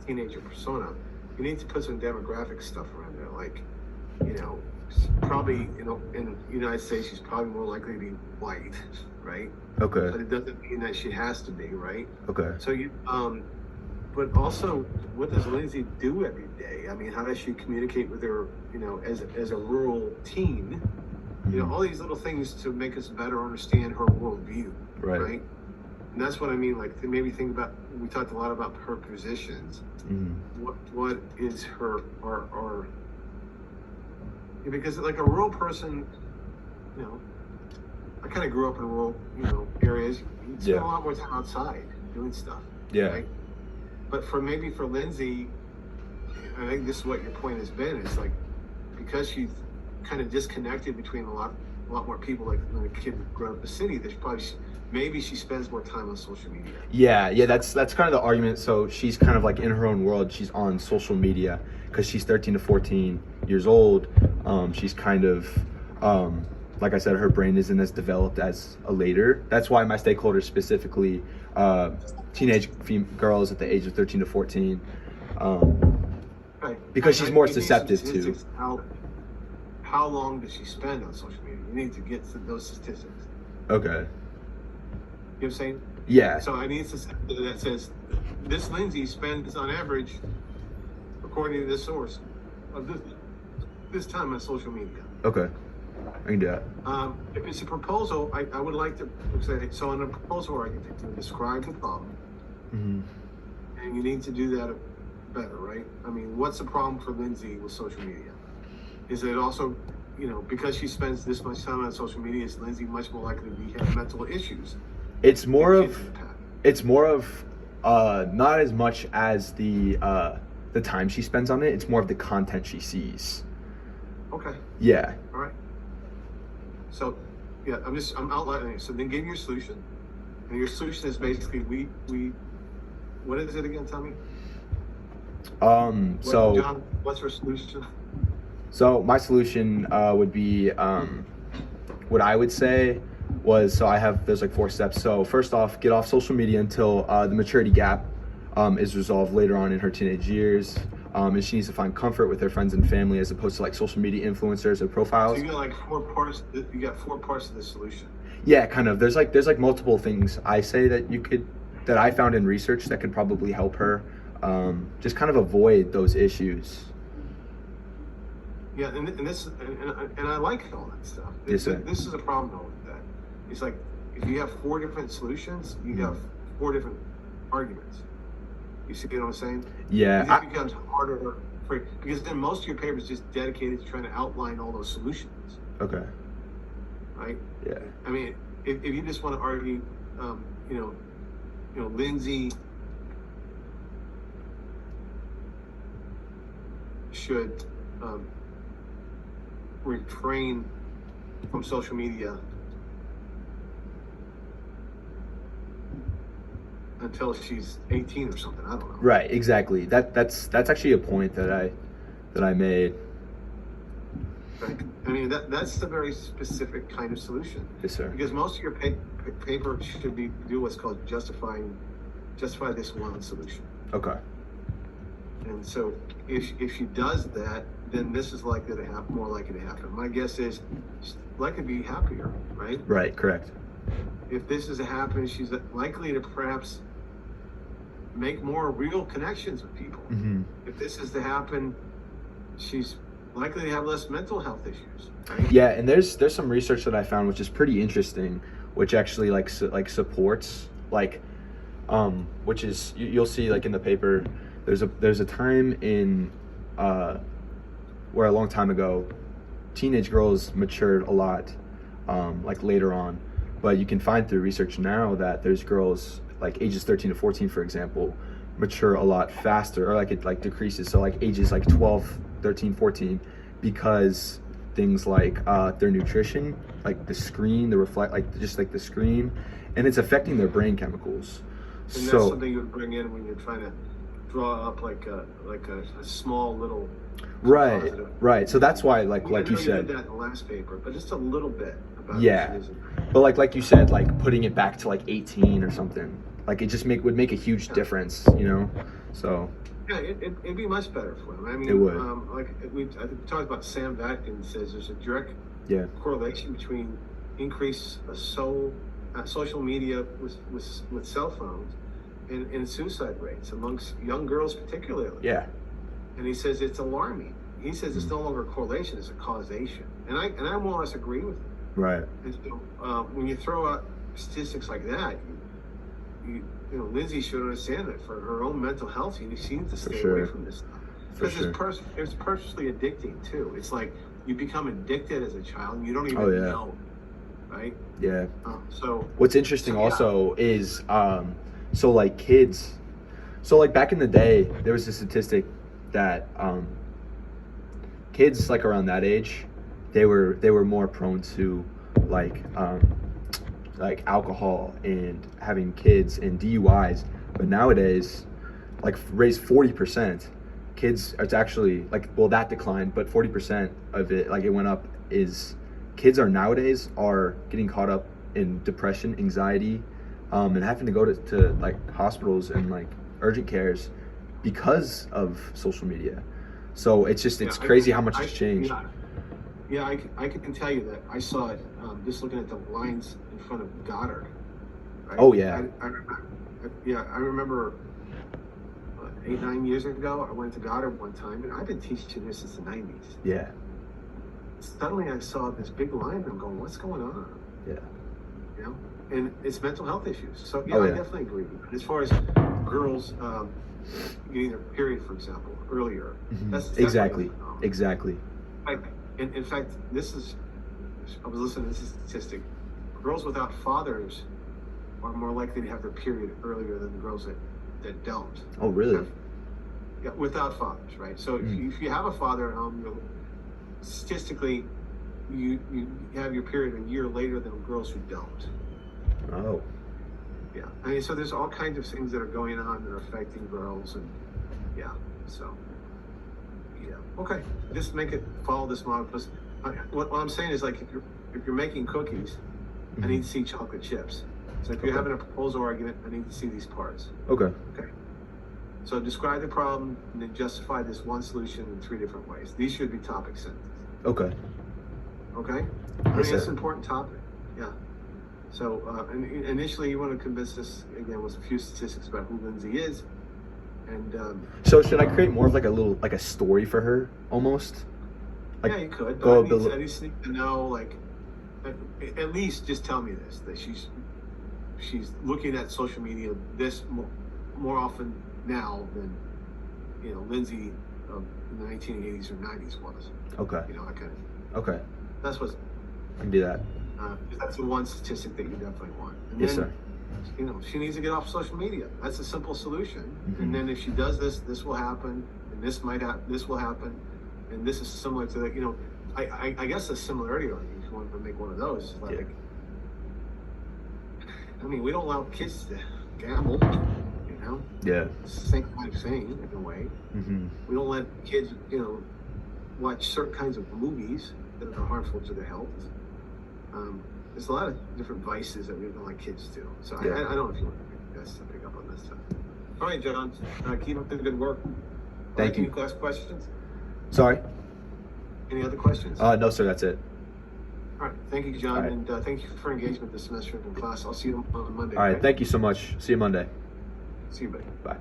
teenager persona, you need to put some demographic stuff around there, like, you know, probably, you know, in the United States, she's probably more likely to be white, right? Okay. But it doesn't mean that she has to be, right? Okay. So but also, what does Lindsay do every day? I mean, how does she communicate with her, you know, as a rural teen? You know, all these little things to make us better understand her worldview, right? And that's what I mean. Like, maybe think about. We talked a lot about her positions. What is her or because like a rural person, you know, I kind of grew up in rural, you know, areas. You spend a lot more time outside doing stuff. Yeah. Right? But for Lindsay, I think this is what your point has been. It's like because she's kind of disconnected between a lot more people. Like when a kid grew up in the city, there's probably maybe she spends more time on social media. Yeah. That's kind of the argument. So she's kind of like in her own world. She's on social media because she's 13 to 14 years old. She's kind of like I said, her brain isn't as developed as a later. That's why my stakeholders specifically teenage girls at the age of 13 to 14, right. Because she's more susceptible to. How long does she spend on social media? You need to get to those statistics. Okay. You know what I'm saying? Yeah. So I need a statistic that says this Lindsay spends on average, according to this source, of this time on social media. Okay. I can do that. If it's a proposal, I would like to say, so in a proposal architect, you describe the problem, and you need to do that better, right? I mean, what's the problem for Lindsay with social media? Is it also, you know, because she spends this much time on social media, is Lindsay much more likely to have mental issues? It's more of not as much as the time she spends on it. It's more of the content she sees. Okay. Yeah. All right. So, yeah, I'm outlining it. So then give your solution. And your solution is basically what is it again, Tommy? John, what's your solution? So my solution would be what I would say was, so there's like 4 steps. So first off, get off social media until the maturity gap is resolved later on in her teenage years. And she needs to find comfort with her friends and family as opposed to like social media influencers or profiles. So you got like 4 parts. You got 4 parts of the solution. Yeah, kind of. There's like multiple things I say that I found in research that could probably help her just kind of avoid those issues. Yeah, and I like all that stuff. This is a problem though with that. It's like if you have 4 different solutions, you have 4 different arguments. You see what I'm saying? Yeah. It becomes harder because then most of your paper is just dedicated to trying to outline all those solutions. Okay. Right? Yeah. I mean, if you just want to argue, you know, Lindsay should refrain from social media until she's 18 or something. I don't know. Right, exactly. That's actually a point that I made. Right. I mean, that's a very specific kind of solution. Yes, sir. Because most of your paper should do what's called justify this one solution. Okay. And so if she does that, then this is more likely to happen. My guess is she's likely to be happier, right? Right, correct. If this is to happen, she's likely to perhaps make more real connections with people. If this is to happen, she's likely to have less mental health issues. Right? Yeah, and there's some research that I found which is pretty interesting, which actually like supports which is you'll see like in the paper. There's a time in where a long time ago, teenage girls matured a lot, like later on, but you can find through research now that there's girls like ages 13 to 14, for example, mature a lot faster, or like it like decreases. So like ages like 12, 13, 14, because things like their nutrition, like the screen, the screen, and it's affecting their brain chemicals. And that's something you would bring in when you're trying to draw up like a small little positive. Right. So that's why like you said, did that in the last paper, but just a little bit about but like you said, like putting it back to like 18 or something. Like it just would make a huge difference, you know. So Yeah, it'd be much better for them. I mean, It would. I talked about Sam Vaknin says there's a direct yeah, correlation between increased social media with cell phones and suicide rates amongst young girls particularly. yeah, And he says it's alarming. He says it's no longer a correlation; it's a causation. And I more or less agree with him. right, And so when you throw out statistics like that, you know, Lindsay should understand that for her own mental health, she needs to stay sure. away from this stuff. For Because it's purposely addicting too. It's like you become addicted as a child and you don't even Oh, yeah. know, right? yeah. So What's interesting So, yeah. also is so like kids, so like back in the day there was a statistic that kids like around that age they were more prone to like alcohol and having kids and DUIs, but nowadays like raised 40% kids, it's actually like, well, that declined, but 40% of it, like it went up, is kids are nowadays are getting caught up in depression, anxiety, and having to go to like hospitals and like urgent cares because of social media. So it's just, it's crazy how much it's changed. Yeah, I can tell you that I saw it just looking at the lines in front of Goddard. Right? Oh, yeah. I remember 8-9 years ago, I went to Goddard one time, and I've been teaching this since the 90s. Yeah, Suddenly I saw this big line, and I'm going, what's going on? yeah, You know? And it's mental health issues. So, yeah, Oh, I yeah. definitely agree. But as far as girls getting their period, for example, earlier, Mhm. that's definitely Exactly, a phenomenon. exactly. In fact, I was listening to this statistic. Girls without fathers are more likely to have their period earlier than the girls that don't. Oh, really? Yeah, without fathers, right? So if you have a father at home, statistically, you have your period a year later than girls who don't. Oh, Yeah, I mean, so there's all kinds of things that are going on that are affecting girls, and yeah, so yeah, okay, just make it follow this model. Plus, what I'm saying is, like, if you're making cookies, I need to see chocolate chips. So if you're Okay. having a proposal argument, I need to see these parts. okay, Okay. So describe the problem and then justify this one solution in 3 different ways. These should be topic sentences. okay. Okay? I mean, Yes, it's sir. an important topic. Yeah. So initially, you want to convince us again with a few statistics about who Lindsay is, and So should I create more of like a little, like a story for her almost? Like, yeah, you could. go But build- I just need to know, like, at least just tell me this, that she's looking at social media this more often now than, you know, Lindsay of the 1980s or 90s was. Okay, You know, I kind of, okay. that's what, I can do that. 'cause that's the one statistic that you definitely want. And Yes, then, sir. you know, she needs to get off social media. That's a simple solution. Mhm. And then if she does this, this will happen, and this will happen, and this is similar to that. You know, I guess the similarity argument, if you wanted to make one of those, is like, Yeah. I mean, we don't allow kids to gamble. You know, Yeah. it's the same kind of thing in a way. Mm-hmm. We don't let kids, you know, watch certain kinds of movies that are harmful to their health. There's a lot of different vices that we don't like kids to. So Yeah. I don't know if you want to pick up on this stuff. All right, John, keep up the good work. Thank you. Any last questions? Sorry? Any other questions? No, sir, that's it. All right, thank you, John, All right. and thank you for engagement this semester in class. I'll see you on Monday. All right, okay? thank you so much. See you Monday. See you, buddy. Bye.